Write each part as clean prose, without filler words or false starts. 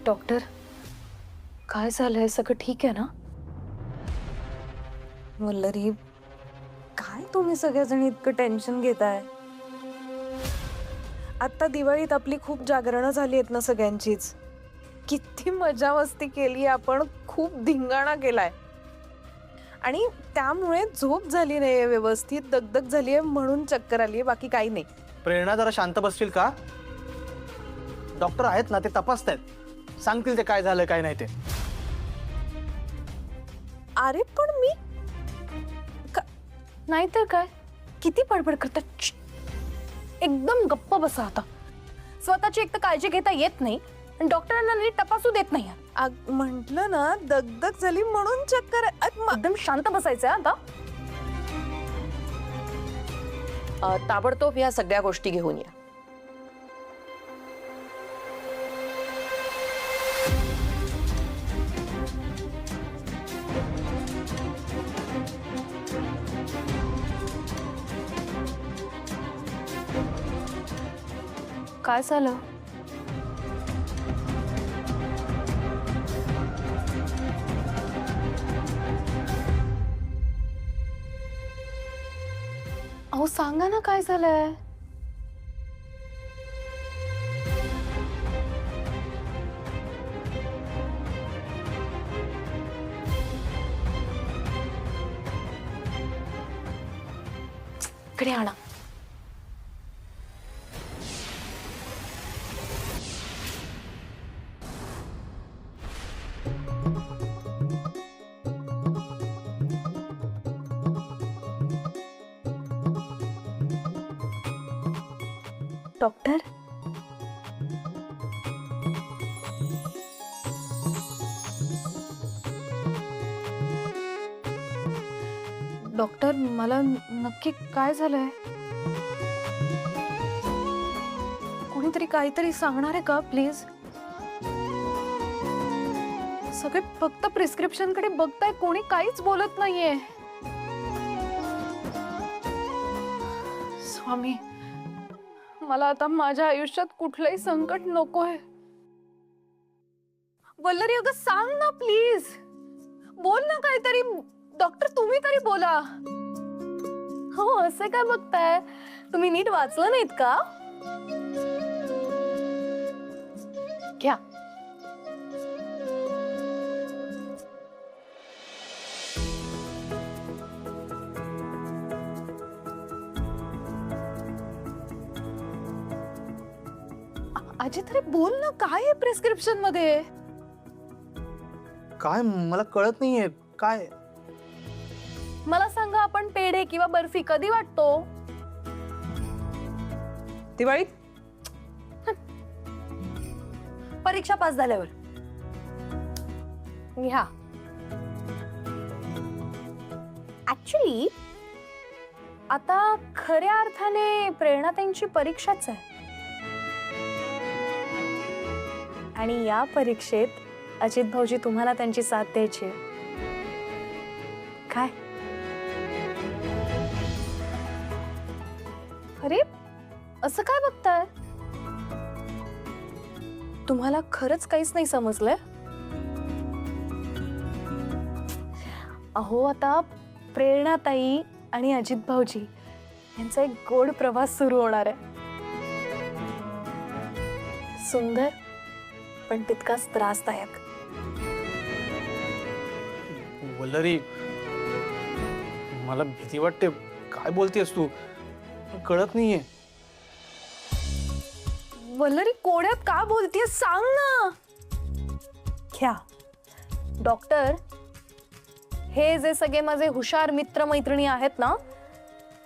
Doctor, काय झालंय? सगळं ठीक आहे ना? वल्लरी, काय तुम्ही सगळेजण इतकं टेन्शन घेताय? आता दिवाळीत आपली खूप जागरणं झाली आहेत ना सगळ्यांचीच. किती मजा मस्ती केली आपण, खूप धिंगाणा केलाय आणि त्यामुळे झोप झाली नाहीये व्यवस्थित, दगदग झालीये म्हणून चक्कर आलीये, बाकी काही नाही. प्रेरणा, जरा शांत बसशील का? डॉक्टर आहेत ना, ते तपासतायत, सांगतील ते काय झालं काय नाही ते. अरे पण मी नाहीतर काय, किती बडबड करतात. एकदम गप्प बसा आता. स्वतःची एक तर काळजी घेता येत नाही आणि डॉक्टरांना नीट तपासू देत नाही. म्हंटल ना दगदग झाली म्हणून चक्कर. एकदम शांत बसायचंय आता. ताबडतोब या सगळ्या गोष्टी घेऊन या. काय झालं? अहो सांगा ना, काय झालंय? इकडे आणा. डॉक्टर, डॉक्टर, मला नक्की काय झालंय? कोणीतरी काहीतरी सांगणार आहे का प्लीज? सगळे फक्त प्रिस्क्रिप्शन कडे बघताय, कोणी काहीच बोलत नाहीये. स्वामी, मला आता माझ्या आयुष्यात कुठलंही संकट नकोय. वल्लरी, अगं सांग ना प्लीज, बोल ना काहीतरी. डॉक्टर, तुम्ही तरी बोला. हो, असे काय बघताय? तुम्ही नीट वाचलं नाहीत का? घ्या. अजय, तरी बोल ना, काय आहे प्रिस्क्रिप्शन मध्ये? काय, मला कळत नाहीये काय. मला सांगा, आपण पेढे किंवा बर्फी कधी वाटतो? दिवाळीत. परीक्षा पास झाल्यावर. घ्या. ऍक्च्युली आता खऱ्या अर्थाने प्रेरणाताईंची परीक्षाच आहे आणि या परीक्षेत अजित भाऊजी तुम्हाला त्यांची साथ द्यायची. काय? अरे, असं काय बघताय? तुम्हाला खरंच काहीच नाही समजलंय? अहो, आता प्रेरणाताई आणि अजित भाऊजी यांचा एक गोड प्रवास सुरू होणार आहे. सुंदर पण तितकाच त्रासदायक. वल्लरी, मला भीती वाटते. काय बोलतेस तू? कळत नाहीये. वल्लरी, कोड्यात का बोलतेय? सांग ना. घ्या. डॉक्टर, हे जे सगळे माझे हुशार मित्र मैत्रिणी आहेत ना,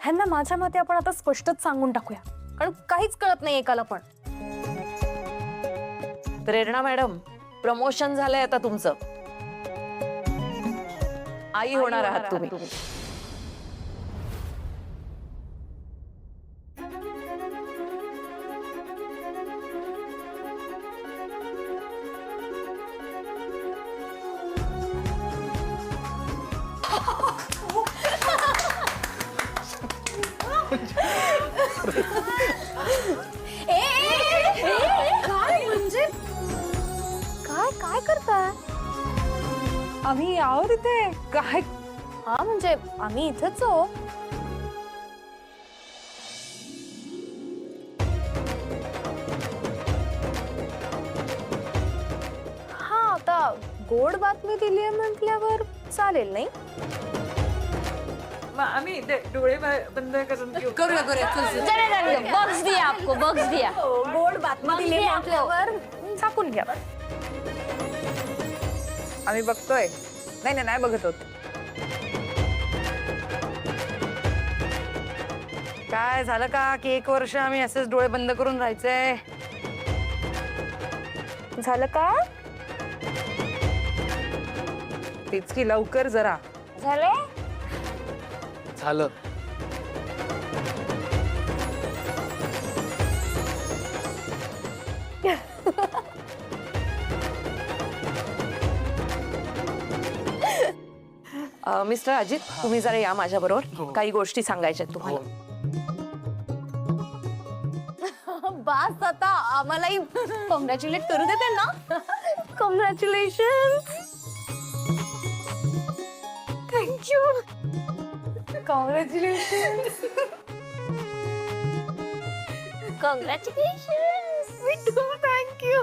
ह्यांना माझ्या मते आपण आता स्पष्टच सांगून टाकूया, कारण काहीच कळत नाही एकाला पण. प्रेरणा मॅडम, प्रमोशन झालंय आता तुमचं. आई होणार आहात तुम्ही. काय म्हणजे? तिथे काय? हा म्हणजे आम्ही इथेच आहो. हा आता गोड बातमी दिली आहे म्हटल्यावर चालेल नाही. आम्ही डोळे बंद करून बॉक्स दिया आपको बॉक्स दिया. गोड बातमी दिली आहे म्हटल्यावर झाकून घ्या. आम्ही बघतोय. नाही नाही बघत होत. काय झालं का की 1 वर्ष आम्ही असेच डोळे बंद करून राहायचंय? झालं का? तेच की लवकर जरा. झाले? झालं. मिस्टर अजित, तुम्ही जरा या माझ्या बरोबर. काही गोष्टी सांगायच्या तुम्हाला. बास आता आम्हालाही कॉंग्रॅच्युलेट करू देते ना. Congratulation. Thank you. Congratulation. Congratulation. Me too thank you.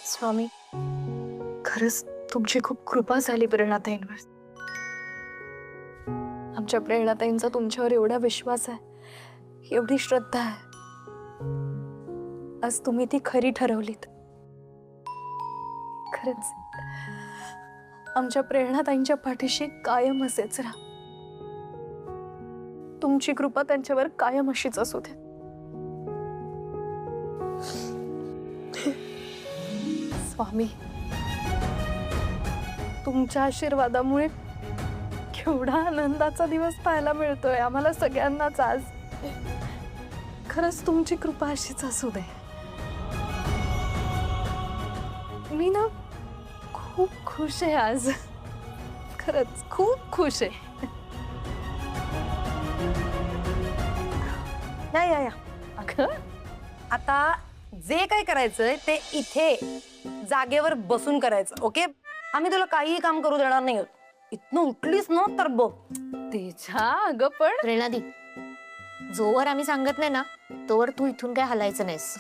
Swami, खरंच तुमची खूप कृपा झाली प्रेरणाताईंवर. आमच्या प्रेरणाताईंचा तुमच्यावर एवढा विश्वास आहे, एवढी श्रद्धा आहे. आज तुम्ही ती खरी ठरवलीत. खरंच आमच्या प्रेरणाताईंच्या पाठीशी कायम असेच राहा. तुमची कृपा त्यांच्यावर कायम अशीच असू दे. स्वामी, तुमच्या आशीर्वादामुळे केवढा आनंदाचा दिवस पाहायला मिळतोय आम्हाला सगळ्यांनाच आज. खरंच तुमची कृपा अशीच असू दे. मी ना खूप खुश आहे आज. खरंच खूप खुश आहे. या अगं, आता जे काही करायचंय ते इथे जागेवर बसून करायचं. ओके, आम्ही तुला काहीही काम करू देणार नाही. इथनं उठलीस ना तर बघ. तेजा अगं पण प्रेरणादी, जोवर आम्ही सांगत नाही ना तोवर तू इथून काय हलायचं नाहीस.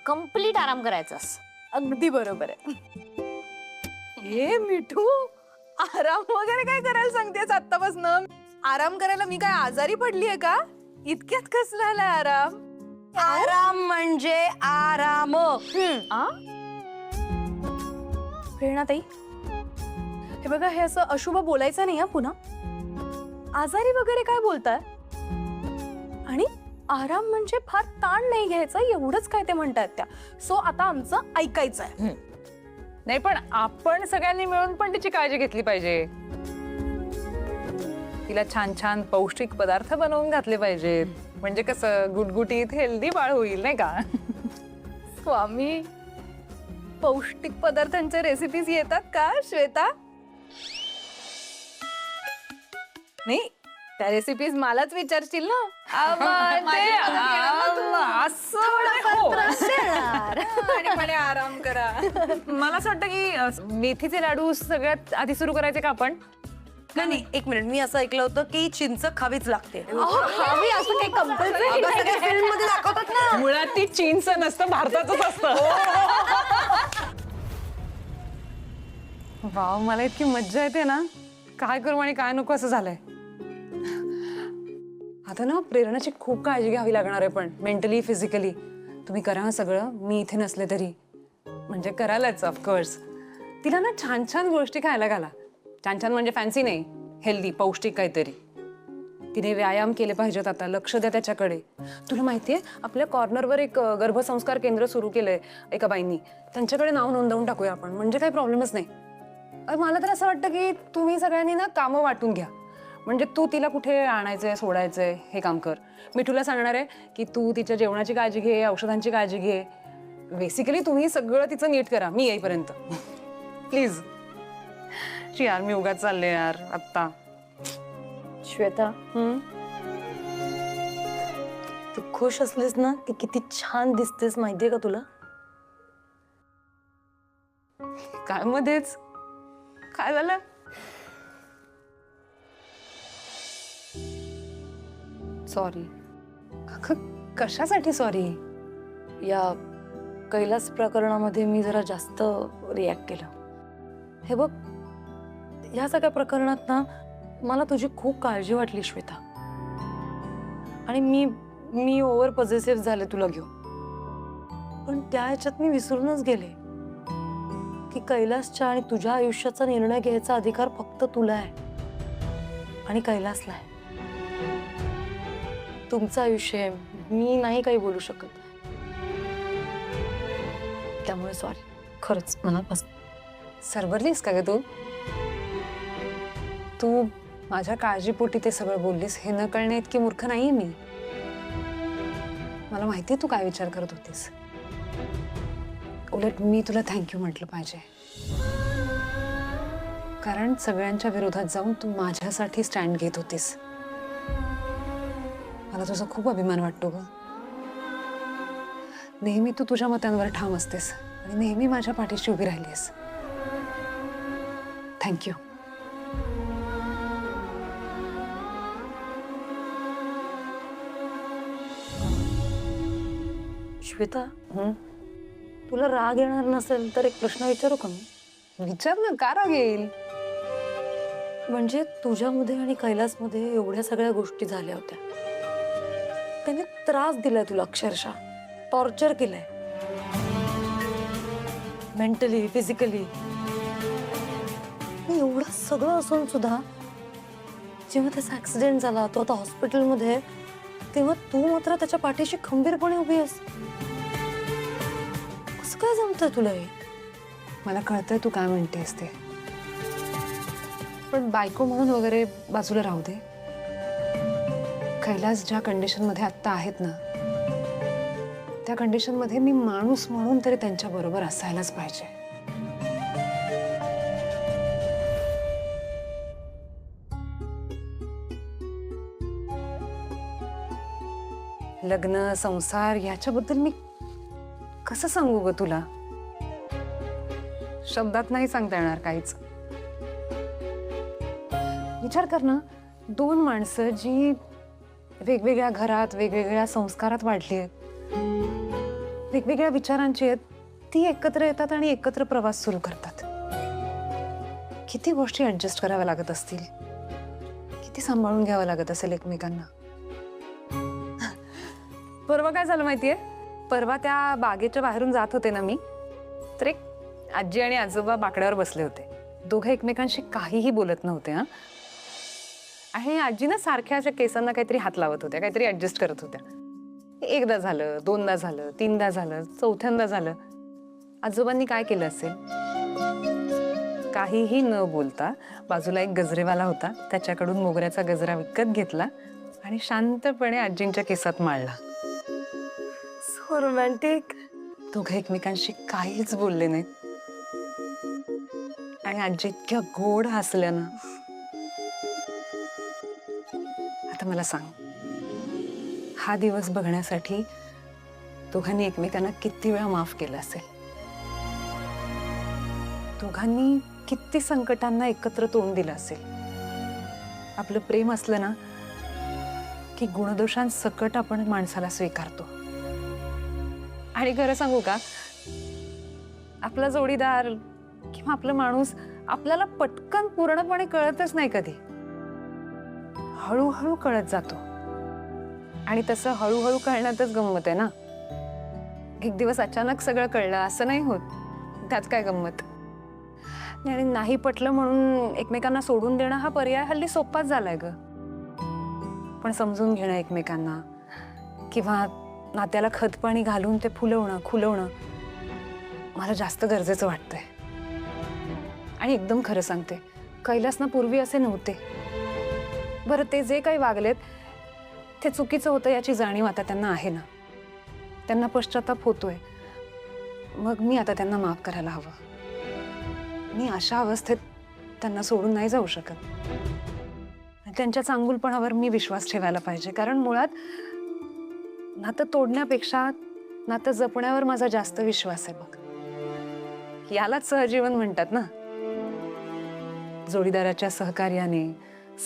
कंप्लीट आराम करायचास. अगदी बरोबर आहे. हे मिठू, आराम वगैरे काय करायला सांगतेस आत्तापासून? आराम करायला मी काय आजारी पडलीये का? इतक्यात कसला आलाय आराम? आराम म्हणजे आराम. प्रेरणाताई, हे बघा, हे असं अशुभ बोलायचं नाही हा पुन्हा. आजारी वगैरे काय बोलताय? आणि आराम म्हणजे फार ताण नाही घ्यायचा एवढंच काय ते म्हणतायत त्या. सो आता आमचं ऐकायचं आहे. नाही पण आपण सगळ्यांनी मिळून पण तिची काळजी घेतली पाहिजे. तिला छान छान पौष्टिक पदार्थ बनवून घातले पाहिजेत. म्हणजे कसं गुटगुटीत हेल्दी बाळ होईल नाही का? स्वामी, पौष्टिक पदार्थांच्या रेसिपीज येतात का श्वेता? नाही, त्या रेसिपीज मलाच विचारशील ना? आराम करा. मला असं वाटतं की मेथीचे लाडू सगळ्यात आधी सुरू करायचे का आपण? नाही, 1 मिनिट. मी असं ऐकलं होतं की चिंच खावीच लागते. खावी असं काही कंपल्सरी मध्ये दाखवतात ना. मुळात ती चीनचं नसतं, भारताचंच असतं. वाव, मला इतकी मज्जा येते ना. काय करू आणि काय नको असं झालंय. आता ना प्रेरणाची खूप काळजी घ्यावी लागणार आहे, पण मेंटली फिजिकली. तुम्ही करा हा सगळं, मी इथे नसले तरी. म्हणजे करायलाच ऑफकोर्स. तिला ना छान छान गोष्टी खायला घाला. छान छान म्हणजे फॅन्सी नाही, हेल्दी पौष्टिक काहीतरी. तिने व्यायाम केले पाहिजेत. आता लक्ष द्या त्याच्याकडे. तुला माहितीये, आपल्या कॉर्नरवर एक गर्भसंस्कार केंद्र सुरू केलंय एका बाईंनी. त्यांच्याकडे नाव नोंदवून टाकूया आपण, म्हणजे काही प्रॉब्लेमच नाही. मला तर असं वाटतं की तुम्ही सगळ्यांनी ना कामं वाटून घ्या. म्हणजे तू तिला कुठे आणायचंय सोडायचंय हे काम कर. मी तुला सांगणार आहे की तू तिच्या जेवणाची काळजी घे, औषधांची काळजी घे. बेसिकली तुम्ही सगळं तिचं नीट करा मी येईपर्यंत. प्लीज. यार मी उगाच चालले यार आत्ता. श्वेता, तू खुश असलीस ना की किती छान दिसतेस माहितीये का तुला? काय मध्येच काय झालं? सॉरी. कशासाठी सॉरी? या कैलास प्रकरणामध्ये मी जरा जास्त रिॲक्ट केलं. हे बघ, ह्या सगळ्या प्रकरणात ना मला तुझी खूप काळजी वाटली श्वेता. आणि मी ओव्हर पॉझिटिव्ह झाले तुला घेऊन. पण त्या ह्याच्यात मी विसरूनच गेले की कैलासच्या आणि तुझ्या आयुष्याचा निर्णय घ्यायचा अधिकार फक्त तुला आहे आणि कैलासला आहे. तुमचं आयुष्य आहे, मी नाही काही बोलू शकत. त्यामुळे सॉरी, खरंच मनापासून. सरवरलीस का ग तू? तू माझ्या काळजीपोटी ते सगळं बोललीस हे न कळणे इतकी मूर्ख नाहीये मी. मला माहितीये तू काय विचार करत होतीस. उलट मी तुला थँक्यू म्हटलं पाहिजे, कारण सगळ्यांच्या विरोधात जाऊन तू माझ्यासाठी स्टँड घेत होतीस. मला तुझा खूप अभिमान वाटतो ग. नेहमी तू तुझ्या मतांवर ठाम असतेस आणि नेहमी माझ्या पाठीशी उभी राहिलीस. थँक्यू. श्वेता, तुला राग येणार नसेल तर एक प्रश्न विचारू का मी? विचार ना, का राग येईल? म्हणजे तुझ्यामध्ये आणि कैलासमध्ये एवढ्या सगळ्या गोष्टी झाल्या होत्या. त्याने त्रास दिलाय तुला, अक्षरशः टॉर्चर केलंय, मेंटली, फिजिकली. एवढं सगळं असून सुद्धा जेव्हा त्याचा ऍक्सिडेंट झाला, तो आता हॉस्पिटलमध्ये आहे, तेव्हा तू मात्र त्याच्या पाठीशी खंबीरपणे उभी आहेस. कसं काय जमतंय तुला हे? मला कळतंय तू काय म्हणतेस ते, पण बायको म्हणून वगैरे बाजूला राहू दे. कैलास ज्या कंडिशन मध्ये आत्ता आहेत ना, त्या कंडिशन मध्ये मी माणूस म्हणून तरी त्यांच्या बरोबर असायलाच पाहिजे. लग्न, संसार याच्याबद्दल मी कसं सांगू ग तुला? शब्दात नाही सांगता येणार काहीच. विचार कर ना, दोन माणसं जी वेगवेगळ्या घरात, वेगवेगळ्या संस्कारात वाढली आहेत, वेगवेगळ्या विचारांची आहेत, ती एकत्र येतात आणि एकत्र प्रवास सुरू करतात. किती गोष्टी ऍडजस्ट कराव्या लागत असतील, किती सांभाळून घ्यावं लागत असेल एकमेकांना. परवा काय झालं माहितीये? परवा त्या बागेच्या बाहेरून जात होते ना मी, तर एक आजी आणि आजोबा बाकड्यावर बसले होते. दोघे एकमेकांशी काहीही बोलत नव्हते. आणि आजी ना सारख्या अशा केसांना काहीतरी हात लावत होत्या, काहीतरी ऍडजस्ट करत होत्या. एकदा झालं, दोनदा झालं, तीनदा झालं, चौथ्यांदा झालं. आजोबांनी काय केलं असेल? काहीही न बोलता बाजूला एक गजरेवाला होता, त्याच्याकडून मोगऱ्याचा गजरा विकत घेतला आणि शांतपणे आजींच्या केसात माळला. So romantic. दोघे एकमेकांशी काहीच बोलले नाहीत आणि आजी इतक्या गोड हसल्या ना. आता मला सांग, हा दिवस बघण्यासाठी दोघांनी एकमेकांना किती वेळा माफ केलं असेल? दोघांनी किती संकटांना एकत्र तोंड दिलं असेल? आपलं प्रेम असलं ना की गुणदोषांसकट आपण माणसाला स्वीकारतो. आणि खरं सांगू का, आपला जोडीदार किंवा आपला माणूस आपल्याला पटकन पूर्णपणे कळतच नाही कधी, हळूहळू कळत जातो. आणि तसं हळूहळू कळण्यातच गंमत आहे ना. एक दिवस अचानक सगळं कळलं असं नाही होत, त्यात काय गंमत. आणि नाही पटलं म्हणून एकमेकांना सोडून देणं हा पर्याय हल्ली सोपाच झालाय ग. पण समजून घेणं एकमेकांना किंवा नात्याला खतपाणी घालून ते फुलवणं, खुलवणं मला जास्त गरजेचं वाटतंय. आणि एकदम खरं सांगते, कैलास ना पूर्वी असे नव्हते. बरं, ते जे काही वागलेत ते चुकीचं होतं याची जाणीव आता त्यांना आहे ना. त्यांना पश्चाताप होतोय. मग मी आता त्यांना माफ करायला हवं. मी अशा अवस्थेत त्यांना सोडून नाही जाऊ शकत. त्यांच्या चांगुलपणावर मी विश्वास ठेवायला पाहिजे, कारण मुळात नातं तोडण्यापेक्षा नातं जपण्यावर माझा जास्त विश्वास आहे बघ. यालाच सहजीवन म्हणतात ना. जोडीदाराच्या सहकार्याने,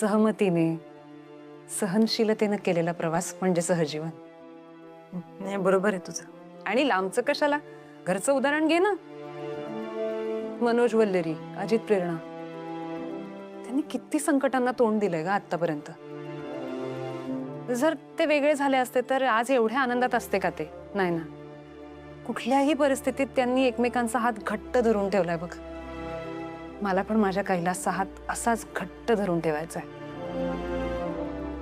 सहमतीने, सहनशीलतेनं केलेला प्रवास म्हणजे सहजीवन. नाही, बरोबर आहे तुझं. आणि लांबचं कशाला, घरचं उदाहरण घे ना. मनोज वल्लरी, अजित प्रेरणा, त्यांनी किती संकटांना तोंड दिलंय ग आतापर्यंत. जर ते वेगळे झाले असते तर आज एवढ्या आनंदात असते का ते? नाही ना. कुठल्याही परिस्थितीत त्यांनी एकमेकांचा हात घट्ट धरून ठेवलाय बघ. मला पण माझ्या कैलासचा हात असाच घट्ट धरून ठेवायचा आहे.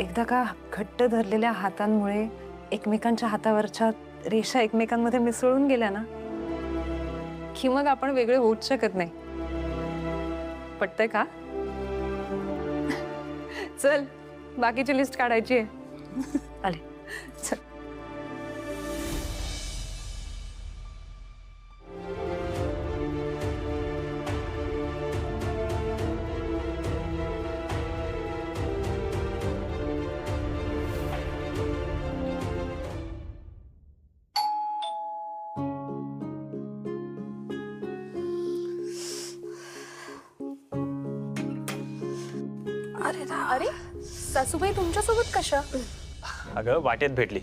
एकदा का घट्ट धरलेल्या हातांमुळे एकमेकांच्या हातावरच्या रेषा एकमेकांमध्ये मिसळून गेल्या ना, की मग आपण वेगळे होऊच शकत नाही. पटतंय का? चल, बाकीची लिस्ट काढायची आहे. आले, चल. अरे सासूबाई तुमच्यासोबत कशा? अगं वाटेत भेटली,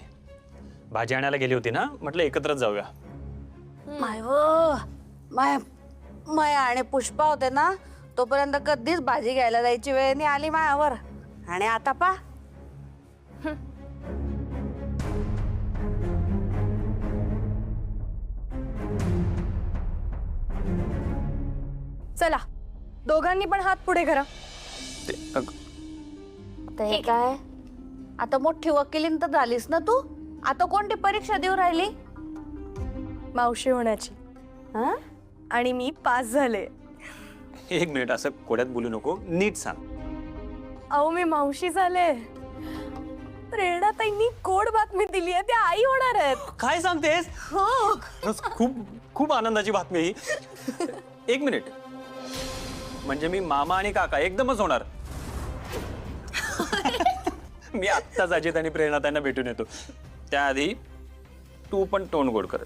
भाजी आणायला गेली होती ना, म्हटलं एकत्रच जाऊया. माया आणि पुष्पा होते ना, तोपर्यंत कधीच भाजी घ्यायला जायची वेळ नाही आली मायावर. आणि आता पा चला, दोघांनी पण हात पुढे करा. ते काय, आता मोठी वकिलीन तर झालीस ना तू. आता कोणती परीक्षा देऊ राहिली? मावशी होण्याची. हा? आणि मी पास झाले. एक मिनिट, असं कोड्यात बोलू नको, नीट सांग. अहो, मी मावशी झाले. प्रेरणाताईंनी गोड बातमी दिली आहे, त्या आई होणार आहेत. काय सांगतेस? हो. खरंच खूप खूप आनंदाची बातमी ही. एक मिनिट, म्हणजे मी मामा आणि काका एकदमच होणार. मी आत्ताच अजित आणि प्रेरणा त्यांना भेटून येतो. त्याआधी तू पण तोंड गोड कर.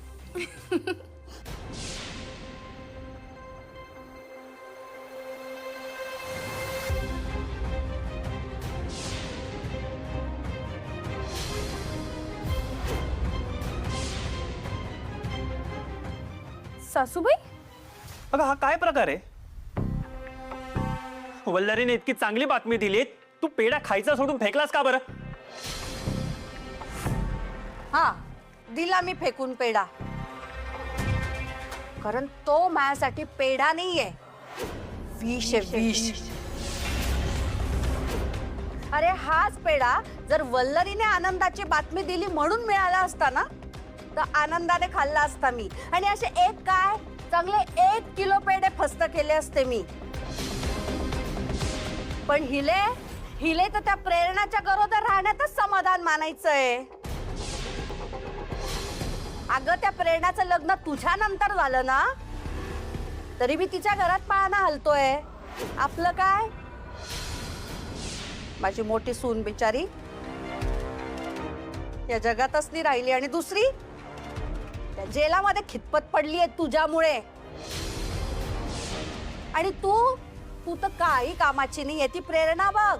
सासूबाई, अगं हा काय प्रकार आहे? वल्लरीने इतकी चांगली बातमी दिली, तू पेढा खायचा सोडून फेकलास का बरं? हा, दिला मी फेकून पेढा. कारण तो माझ्यासाठी पेढा नाहीये, विष आहे, विष. अरे हाच पेढा जर वल्लरीने आनंदाची बातमी दिली म्हणून मिळाला असता ना, तर आनंदाने खाल्ला असता मी. आणि असे एक काय चांगले 1 किलो पेढे फस्त केले असते मी. पण हिले तर त्या प्रेरणाच्या गरोदर राहण्यातच समाधान मानायचंय. अगं, त्या प्रेरणाचं लग्न तुझ्या नंतर झालं ना, तरी मी तिच्या घरात पाळणा हलतोय. आपलं काय, माझी मोठी सून बिचारी या जगातच नाही राहिली, आणि दुसरी त्या जेलामध्ये खितपत पडली आहे तुझ्यामुळे. आणि तू तर काही कामाची नाही. ती प्रेरणा बघ,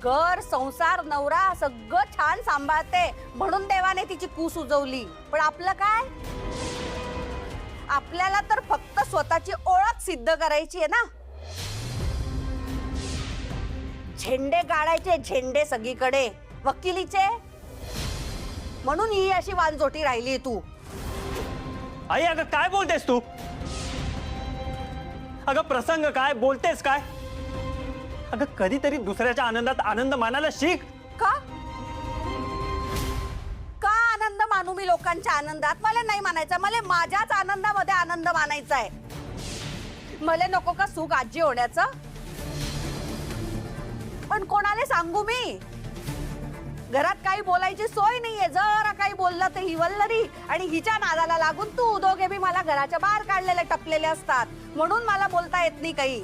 घर संसार नवरा सगळं छान सांभाळते म्हणून देवाने तिची कूस उजवली. पण आपलं काय, आपल्याला तर फक्त स्वतःची ओळख सिद्ध करायची आहे ना. झेंडे गाडायचे, झेंडे सगळीकडे वकिलीचे. म्हणून ही अशी वानजोटी राहिली तू. आई, अगं काय बोलतेस तू? अगं प्रसंग काय, बोलतेस काय? अगं कधीतरी दुसऱ्याच्या आनंदात आनंद मानायला शिक. का का आनंद मानू मी लोकांच्या आनंदात? मला नाही मानायचा. मला माझ्याच आनंदामध्ये आनंद मानायचा आहे. मला नको का सुख आजी होण्याचं? पण कोणाला सांगू मी? घरात काही बोलायची सोय नाहीये. जरा काही बोललं तर ही वल्लरी आणि हिच्या नादाला लागून तू दोघे बी मला घराच्या बाहेर काढलेले टपलेले असतात. म्हणून मला बोलता येत नाही काही.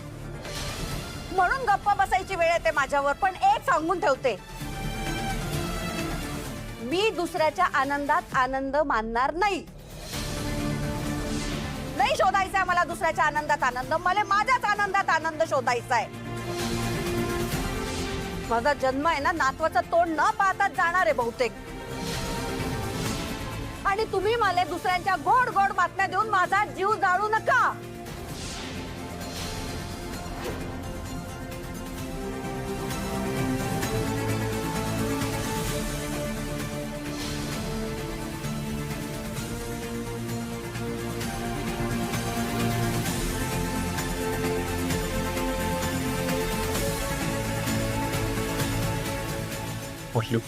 म्हणून गप्प बसायची वेळ येते माझ्यावर. पण एक सांगून ठेवते, मी दुसऱ्याच्या आनंदात आनंद मानणार नाही. नाही शोधायचा आहे मला दुसऱ्याच्या आनंदात आनंद, मला माझ्याच आनंदात आनंद शोधायचा आहे. माझा जन्म आहे ना नातवाचं तोंड न पाहताच जाणार आहे बहुतेक. आणि तुम्ही मला दुसऱ्यांच्या गोड गोड बातम्या देऊन माझा जीव जाळू नका. पल्लू